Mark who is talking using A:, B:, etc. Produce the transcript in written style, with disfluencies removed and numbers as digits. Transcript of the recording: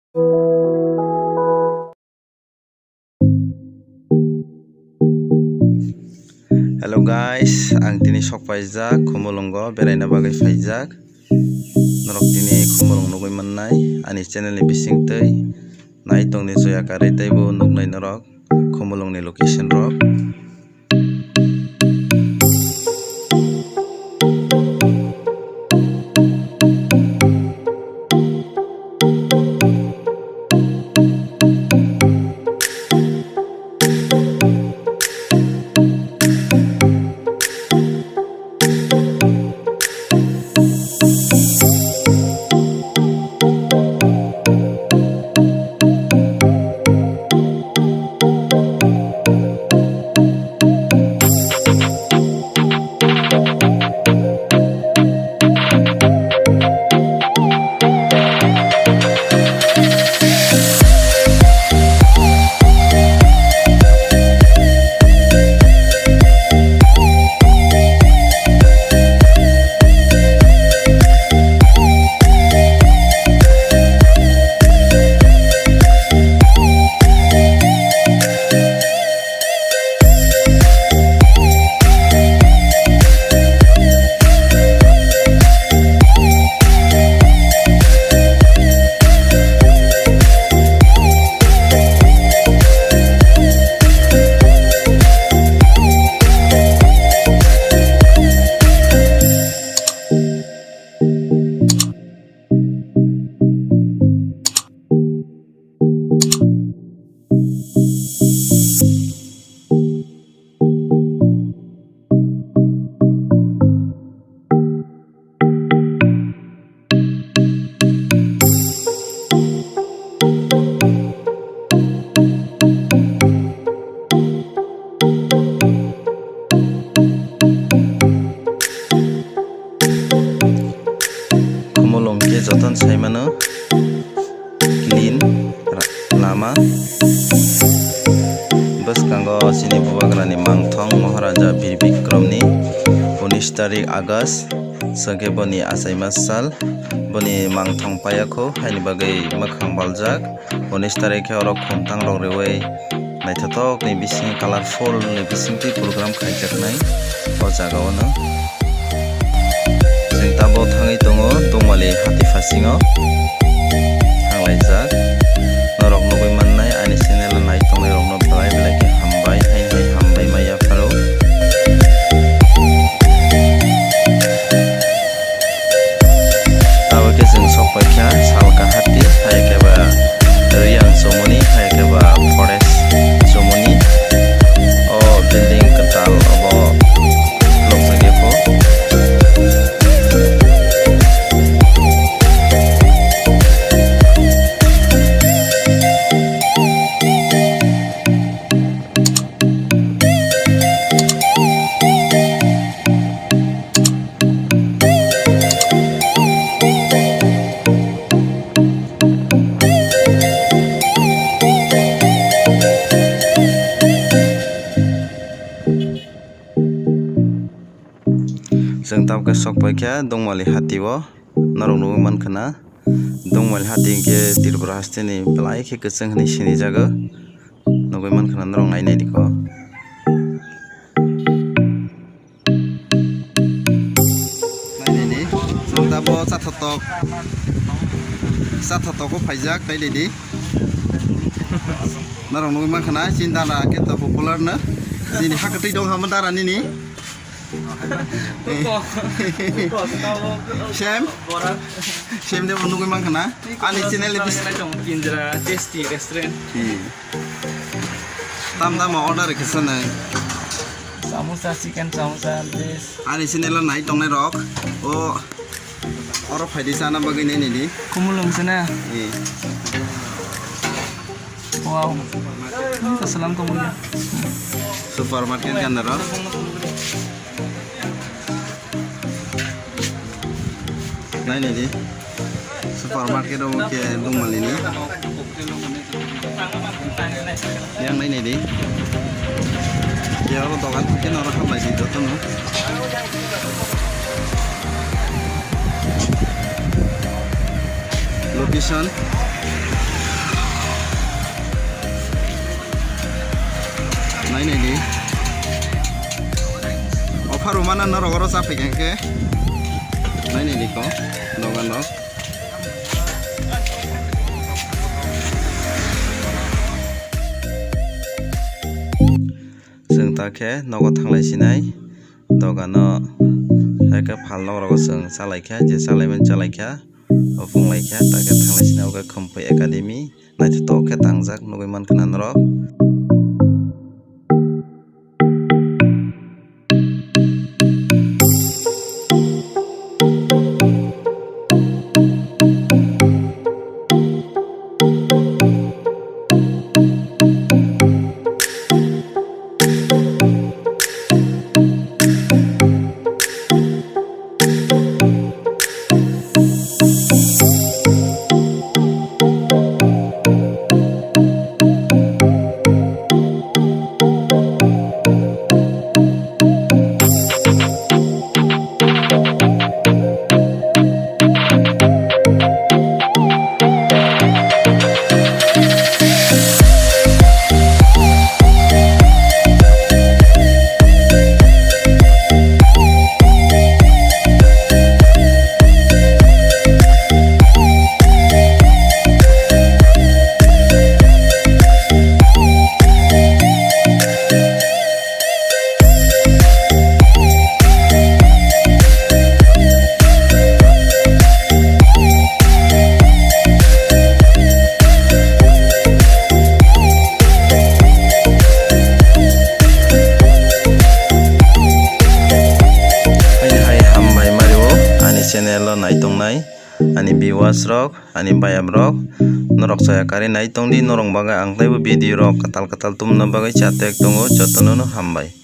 A: Hello guys, ang tini sok paijak khumulongo beraina bagai paijak. Norok tini khumulong nugui mannai ani channel ni bisingtei nai tongni joya kari teibo nugnai norok khumulong ni location rok. Joton saimano clean lama boskango sini bubagrani mangthong Maharaja Bir Bikramni 19 tarik August sangke boni asaima sal boni mangthong payako haini bagai makhang baljak 19 tarik orok khumtang rok rewei naithotok ni bising colorful ni bisingti program khaijaknai o jagao no जों दाबो थाङै दङ दंमालि हाथि फासिङाव थांलायजाक नरक नुगै मोननाय आंनि चेनेल नाय तंनाय रंनो बेलाय बेलायके हामबाय हाय हामबाय माया फारौ दाबोके जों सफायखा सालका हाथि हायकेबा रियां जमुनि हायकेबा फरेस्ट जमुनि अ बिल्डिं कटाल अबो लकजागेफो जों ताबके सकपाइखा दंमालि हातिओ नरक नुगै मानखना दंमालि हाति के त्रिपुरा हास्तिनि बेलायखे गोजों हनै सिनि जागो नुगै मानखना नरक नायनायनिखौ नायनायनि जों दाबो साथातक फाइजाक नायनायनि नरक नुगै मानखना सिन दाना केता पपुलार नो जिनि हाकतै दं हामन दारानिनि Shem dia menunggu mang kena. Ani channel lebih
B: Indra Tasty Restaurant.
A: Tam mau order ke sana.
B: Samosa chicken samosa this.
A: Ani channel naik tong naik rock. Oh, orang file sana begini ni.
B: Kumulong sana. Wow. Salam kumulong.
A: Supermarket के अंदर नहीं नहीं जी supermarket वो के दंमालि ni yang नहीं di ya orang dokan mungkin orang kamai di dotan no location mana norok sapi ke? Nah ini diko, nok. Seng take nogo tanglai sinai, dogano hake phal nok seng salaikha je salaiman chalaikha, funglaikhya take tanglai sinai oga Khampai Academy, naithe toke tangjak nugui mankha norok. Channel lo naitongnai ani viewers rok ani bayam rok norok sayakari naitongdi norong bagai ang taibo video rok katal tumna bagai chatek tongo jotono hambai.